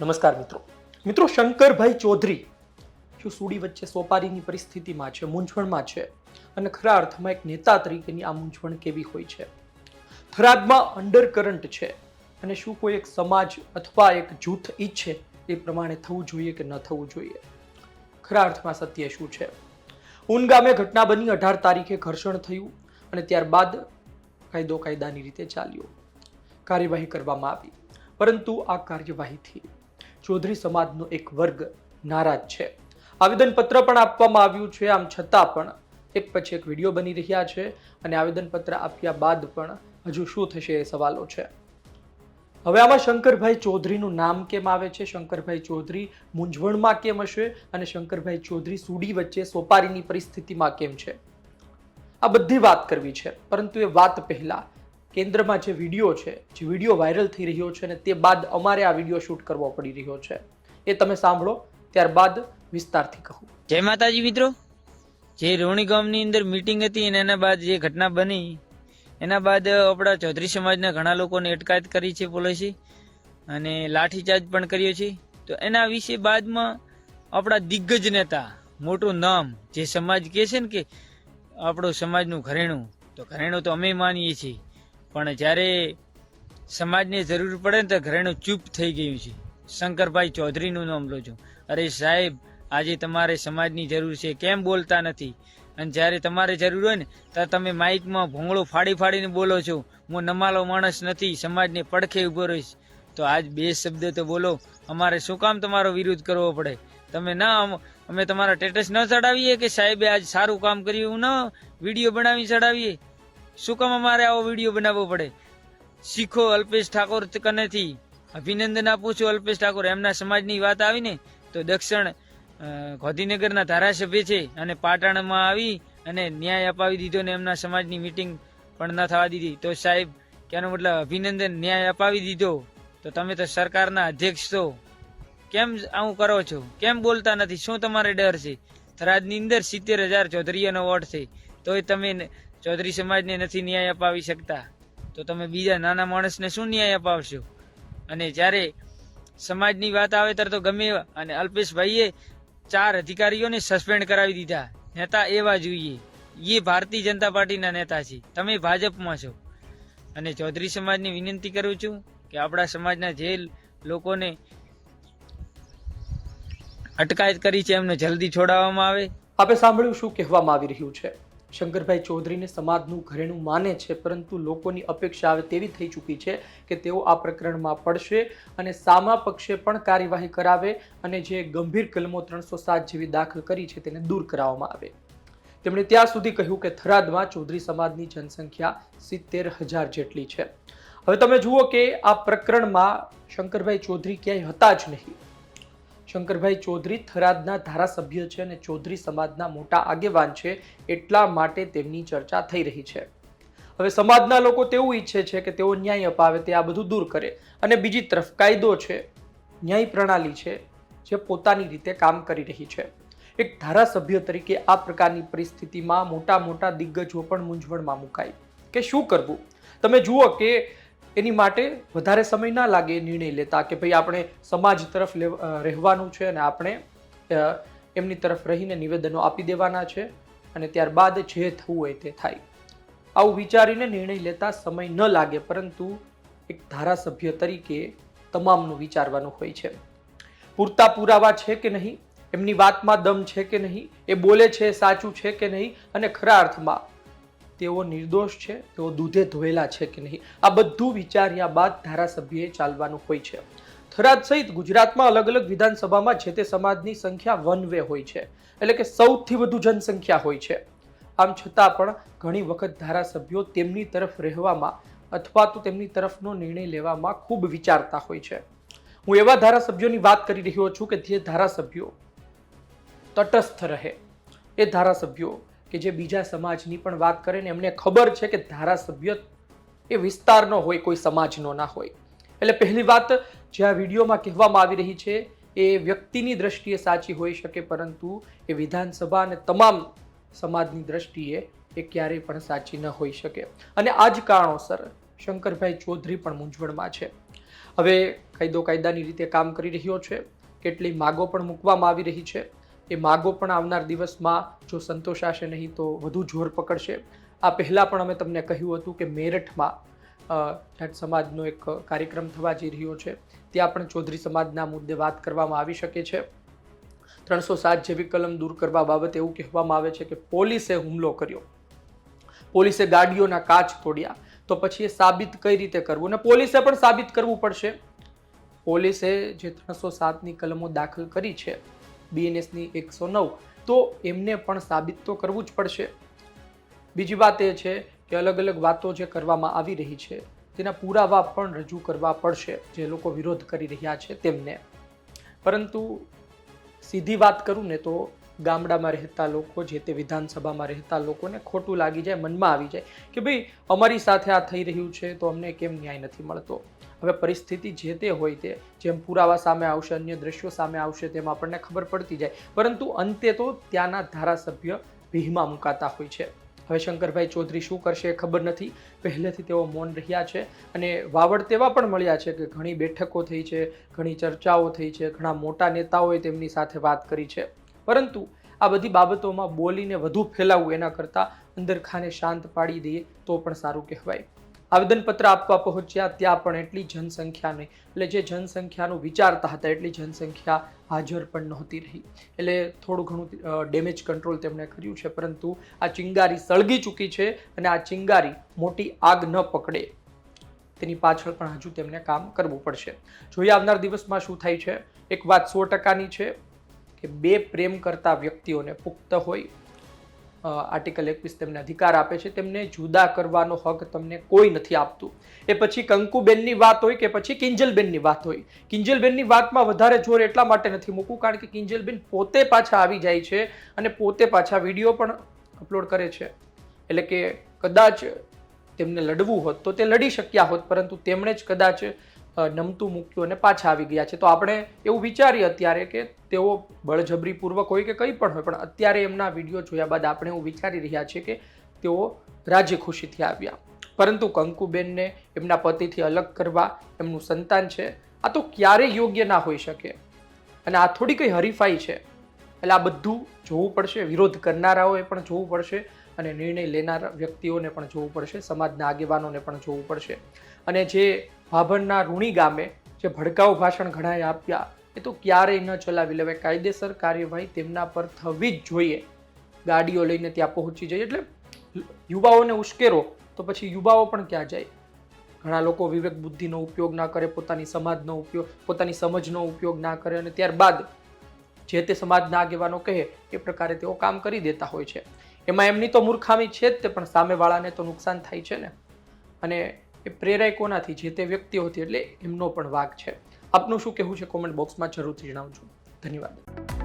નમસ્કાર મિત્રો શંકરભાઈ ચૌધરી શું સુડી વચ્ચે સોપારીની પરિસ્થિતિમાં છે, મૂંઝવણમાં છે અને ખરા અર્થમાં એક નેતા તરીકેની આ મૂંઝવણ કેવી હોય છે? થરાદમાં અંડરકરન્ટ છે અને શું કોઈ એક સમાજ અથવા એક જૂથ ઈચ્છે એ પ્રમાણે થવું જોઈએ કે ન થવું જોઈએ? ખરા અર્થમાં સત્ય શું છે? ઊન ગામે ઘટના બની, 18 તારીખે ઘર્ષણ થયું અને ત્યારબાદ કાયદાની રીતે ચાલ્યો, કાર્યવાહી કરવામાં આવી, પરંતુ આ કાર્યવાહીથી ચૌધરી સમાજનો એક વર્ગ નારાજ છે. આવેદનપત્ર પણ આપવામાં આવ્યું છે. આમ છતાં પણ એક પછી એક વિડીયો બની રહ્યા છે અને આવેદનપત્ર આપ્યા બાદ પણ હજુ શું થશે એ સવાલો છે. હવે આમાં શંકરભાઈ ચૌધરીનું નામ કેમ આવે છે? શંકરભાઈ ચૌધરી મૂંઝવણમાં કેમ હશે? અને શંકરભાઈ ચૌધરી સુડી વચ્ચે સોપારીની પરિસ્થિતિમાં કેમ છે? આ બધી વાત કરવી છે, પરંતુ એ વાત પહેલા કેન્દ્રમાં જે વિડીયો છે, જે વિડીયો વાયરલ થઈ રહ્યો છે અને તે બાદ અમારે આ વિડીયો શૂટ કરવો પડી રહ્યો છે, એ તમે સાંભળો, ત્યારબાદ વિસ્તારથી કહું. જય માતાજી મિત્રો. જે રોણી ગામની અંદર મીટિંગ હતી અને એના બાદ જે ઘટના બની એના બાદ આપણા ચૌધરી સમાજના ઘણા લોકોને અટકાયત કરી છે પોલીસે અને લાઠીચાર્જ પણ કર્યો છે. તો એના વિશે બાદમાં આપણા દિગ્ગજ નેતા, મોટું નામ, જે સમાજ કહે છે ને કે આપણું સમાજનું ઘરેણું, તો ઘરેણું તો અમે માનીએ છીએ, પણ જ્યારે સમાજને જરૂર પડે ને તો ઘરેણું ચૂપ થઈ ગયું છે. શંકરભાઈ ચૌધરીનું નામ લો છું. અરે સાહેબ, આજે તમારે સમાજની જરૂર છે, કેમ બોલતા નથી? અને જ્યારે તમારે જરૂર હોય ને ત્યારે તમે માઇકમાં ભોંગળો ફાડીને બોલો છો. હું નમાલો માણસ નથી, સમાજને પડખે ઉભો રહીશ. તો આજ 2 શબ્દ તો બોલો. અમારે શું કામ તમારો વિરોધ કરવો પડે? તમે ના, અમે તમારા સ્ટેટસ ન ચડાવીએ કે સાહેબે આજ સારું કામ કર્યું, ન વિડીયો બનાવી ચડાવીએ? શું કામ અમારે આવો વિડીયો બનાવવો પડે? શીખો અલ્પેશ ઠાકોર કનેથી અભિનંદન આપું છું. અલ્પેશ ઠાકોર, એમના સમાજની વાત આવીને તો દક્ષિણ ગાંધીનગરના ધારાસભ્ય છે અને પાટણમાં આવી અને ન્યાય અપાવી દીધો ને એમના સમાજની મીટિંગ પણ ન થવા દીધી. તો સાહેબ, કેનો મતલબ અભિનંદન, ન્યાય અપાવી દીધો. તો તમે તો સરકારના અધ્યક્ષ છો, કેમ આવું કરો છો? કેમ બોલતા નથી? શું તમારે ડર છે? થરાદની અંદર 70,000 ચૌધરીઓનો વોટ છે, તોય તમે ચૌધરી સમાજને નથી ન્યાય અપાવી શકતા, તો તમે બીજા નાના માણસને શું ન્યાય અપાવશો? અને જ્યારે સમાજની વાત આવે ત્યારે તો ગમે એવા, અને અલ્પેશભાઈએ 4 અધિકારીઓને સસ્પેન્ડ કરાવી દીધા. નેતા એવા જોઈએ. એ ભારતીય જનતા પાર્ટીના નેતા છે, તમે ભાજપમાં છો. અને ચૌધરી સમાજને વિનંતી કરું છું કે આપણા સમાજના જે લોકોને અટકાયત કરી છે એમને જલ્દી છોડાવવામાં આવે. આપણે સાંભળ્યું શું કહેવામાં આવી રહ્યું છે. શંકરભાઈ ચૌધરીને સમાજનું ઘરેણું માને છે, પરંતુ લોકોની અપેક્ષા આવે તેવી થઈ ચૂકી છે કે તેઓ આ પ્રકરણમાં પડશે અને સામા પક્ષે પણ કાર્યવાહી કરાવે અને જે ગંભીર કલમો 307 જેવી દાખલ કરી છે તેને દૂર કરાવવામાં આવે. તેમણે ત્યાં સુધી કહ્યું કે થરાદમાં ચૌધરી સમાજની જનસંખ્યા 70,000 જેટલી છે. હવે તમે જુઓ કે આ પ્રકરણમાં શંકરભાઈ ચૌધરી ક્યાંય હતા જ નહીં. શંકરભાઈ ચૌધરી થરાદના ધારાસભ્ય છે અને ચૌધરી સમાજના મોટા આગેવાન છે, એટલા માટે તેમની ચર્ચા થઈ રહી છે. હવે સમાજના લોકો તેવું ઈચ્છે છે કે તેઓ ન્યાય અપાવે, તે આ બધું દૂર કરે, અને બીજી તરફ કાયદો છે, ન્યાય પ્રણાલી છે, જે પોતાની રીતે કામ કરી રહી છે. એક ધારાસભ્ય તરીકે આ પ્રકારની પરિસ્થિતિમાં મોટા દિગ્ગજો પણ મૂંઝવણમાં મુકાય કે શું કરવું. તમે જુઓ કે એની માટે વધારે સમય ના લાગે નિર્ણય લેતા કે ભાઈ આપણે સમાજ તરફ રહેવાનું છે અને આપણે એમની તરફ રહીને નિવેદનો આપી દેવાના છે અને ત્યારબાદ જે થવું હોય તે થાય. આવું વિચારીને નિર્ણય લેતા સમય ન લાગે, પરંતુ એક ધારાસભ્ય તરીકે તમામનું વિચારવાનું હોય છે. પૂરતા પુરાવા છે કે નહીં, એમની વાતમાં દમ છે કે નહીં, એ બોલે છે સાચું છે કે નહીં, અને ખરા અર્થમાં તેઓ નિર્દોષ છે, તેઓ દૂધે ધોયેલા છે કે નહીં, આ બધું વિચાર્યા બાદ ધારાસભ્યએ ચાલવાનું હોય છે. થરાદ સહિત ગુજરાતમાં અલગ વિધાનસભામાં જે તે સમાજની સંખ્યા 1 વે હોય છે, એટલે કે સૌથી વધુ જનસંખ્યા હોય છે. આમ છતાં પણ ઘણી વખત ધારાસભ્યો તેમની તરફ રહેવામાં અથવા તો તેમની તરફનો નિર્ણય લેવામાં ખૂબ વિચારતા હોય છે. હું એવા ધારાસભ્યોની વાત કરી રહ્યો છું કે જે ધારાસભ્યો તટસ્થ રહે, એ ધારાસભ્યો કે જે બીજા સમાજની પણ વાત કરે ને એમને ખબર છે કે ધારાસભ્ય એ વિસ્તારનો હોય, કોઈ સમાજનો ના હોય. એટલે પહેલી વાત જે આ વિડીયોમાં કહેવામાં આવી રહી છે એ વ્યક્તિની દ્રષ્ટિએ સાચી હોઈ શકે, પરંતુ એ વિધાનસભા અને તમામ સમાજની દ્રષ્ટિએ એ ક્યારેય પણ સાચી ન હોઈ શકે. અને આ જ કારણોસર શંકરભાઈ ચૌધરી પણ મૂંઝવણમાં છે. હવે કાયદાની રીતે કામ કરી રહ્યો છે, કેટલી માગો પણ મૂકવામાં આવી રહી છે. એ માગો પણ આવનાર દિવસમાં જો સંતોષાશે નહીં તો વધુ જોર પકડશે. આ પહેલાં પણ અમે તમને કહ્યું હતું કે મેરઠમાં જાટ સમાજનો એક કાર્યક્રમ થવા જઈ રહ્યો છે. ત્યાં પણ ચૌધરી સમાજના મુદ્દે વાત કરવામાં આવી શકે છે. 307 જેવી કલમ દૂર કરવા બાબતે એવું કહેવામાં આવે છે કે પોલીસે હુમલો કર્યો, પોલીસે ગાડીઓના કાચ તોડ્યા, તો પછી એ સાબિત કઈ રીતે કરવું? અને પોલીસે પણ સાબિત કરવું પડશે. પોલીસે જે 307ની કલમો દાખલ કરી છે, BNSની 109, તો એમને પણ સાબિત તો કરવું જ પડશે. બીજી વાત એ છે કે અલગ અલગ વાતો જે કરવામાં આવી રહી છે તેના પુરાવા પણ રજૂ કરવા પડશે, જે લોકો વિરોધ કરી રહ્યા છે તેમને. પરંતુ સીધી વાત કરું ને તો ગામડામાં રહેતા લોકો, જે તે વિધાનસભામાં રહેતા લોકોને ખોટું લાગી જાય, મનમાં આવી જાય કે ભાઈ અમારી સાથે આ થઈ રહ્યું છે તો અમને કેમ ન્યાય નથી મળતો. હવે પરિસ્થિતિ જે તે હોય તે, જેમ પુરાવા સામે આવશે, અન્ય દ્રશ્યો સામે આવશે, તેમ આપણને ખબર પડતી જાય. પરંતુ અંતે તો ત્યાંના ધારાસભ્ય ભીહમાં મુકાતા હોય છે. હવે શંકરભાઈ ચૌધરી શું કરશે એ ખબર નથી. પહેલેથી તેઓ મૌન રહ્યા છે અને વાવડ તેવા પણ મળ્યા છે કે ઘણી બેઠકો થઈ છે, ઘણી ચર્ચાઓ થઈ છે, ઘણા મોટા નેતાઓએ તેમની સાથે વાત કરી છે. પરંતુ આ બધી બાબતોમાં બોલીને વધુ ફેલાવવું એના કરતાં અંદરખાને શાંત પાડી દઈએ તો પણ સારું કહેવાય. આવેદનપત્ર આપવા પહોંચ્યા ત્યાં પણ એટલી જનસંખ્યા નહીં, એટલે જે જનસંખ્યાનું વિચારતા હતા એટલી જનસંખ્યા હાજર પણ નહોતી રહી. એટલે થોડું ઘણું ડેમેજ કંટ્રોલ તેમણે કર્યું છે. પરંતુ આ ચિંગારી સળગી ચૂકી છે અને આ ચિંગારી મોટી આગ ન પકડે તેની પાછળ પણ હજુ તેમને કામ કરવું પડશે. જોઈએ આવનાર દિવસમાં શું થાય છે. એક વાત 100%ની છે કે બે પ્રેમ કરતા વ્યક્તિઓને પુખ્ત હોય, આર્ટિકલ 21 તેમને અધિકાર આપે છે, તેમને જુદા કરવાનો હક તમને કોઈ નથી આપતું. એ પછી કંકુબેનની વાત હોય કે પછી કિંજલબેનની વાત હોય. કિંજલબેનની વાતમાં વધારે જોર એટલા માટે નથી મૂકવું કારણ કે કિંજલબેન પોતે પાછા આવી જાય છે અને પોતે પાછા વિડીયો પણ અપલોડ કરે છે. એટલે કે કદાચ તેમને લડવું હોત તો તે લડી શક્યા હોત, પરંતુ તેમણે જ કદાચ નમતું મૂક્યું અને પાછા આવી ગયા છે. તો આપણે એવું વિચારીએ અત્યારે કે તેઓ બળજબરીપૂર્વક હોય કે કંઈ પણ હોય, પણ અત્યારે એમના વિડીયો જોયા બાદ આપણે એવું વિચારી રહ્યા છીએ કે તેઓ રાજી ખુશીથી આવ્યા. પરંતુ કંકુબેનને એમના પતિથી અલગ કરવા, એમનું સંતાન છે, આ તો ક્યારેય યોગ્ય ના હોઈ શકે. અને આ થોડી કઈ હરીફાઈ છે. એટલે આ બધું જોવું પડશે. વિરોધ કરનારાઓએ પણ જોવું પડશે અને નિર્ણય લેનારા વ્યક્તિઓને પણ જોવું પડશે, સમાજના આગેવાનોને પણ જોવું પડશે. અને જે ભાભરના રૂણી ગામે જે ભડકાઉ ભાષણ ઘણાએ આપ્યા, એ તો ક્યારેય ન ચલાવી લેવાય. કાયદેસર કાર્યવાહી તેમના પર થવી જ જોઈએ. ગાડીઓ લઈને ત્યાં પહોંચી જાય એટલે યુવાઓને ઉશ્કેરો તો પછી યુવાઓ પણ ક્યાં જાય? ઘણા લોકો વિવેક બુદ્ધિનો ઉપયોગ ના કરે, પોતાની સમાજનો ઉપયોગ, પોતાની સમજનો ઉપયોગ ના કરે અને ત્યારબાદ જે તે સમાજના આગેવાનો કહે એ પ્રકારે તેઓ કામ કરી દેતા હોય છે. એમાં એમની તો મૂર્ખામી છે જ તે, પણ સામેવાળાને તો નુકસાન થાય છે ને. અને એ પ્રેરાય કોનાથી? જે તે વ્યક્તિઓથી. એટલે એમનો પણ વાંક છે. આપનું શું કહેવું છે કોમેન્ટ બોક્સમાં જરૂરથી જણાવજો. ધન્યવાદ.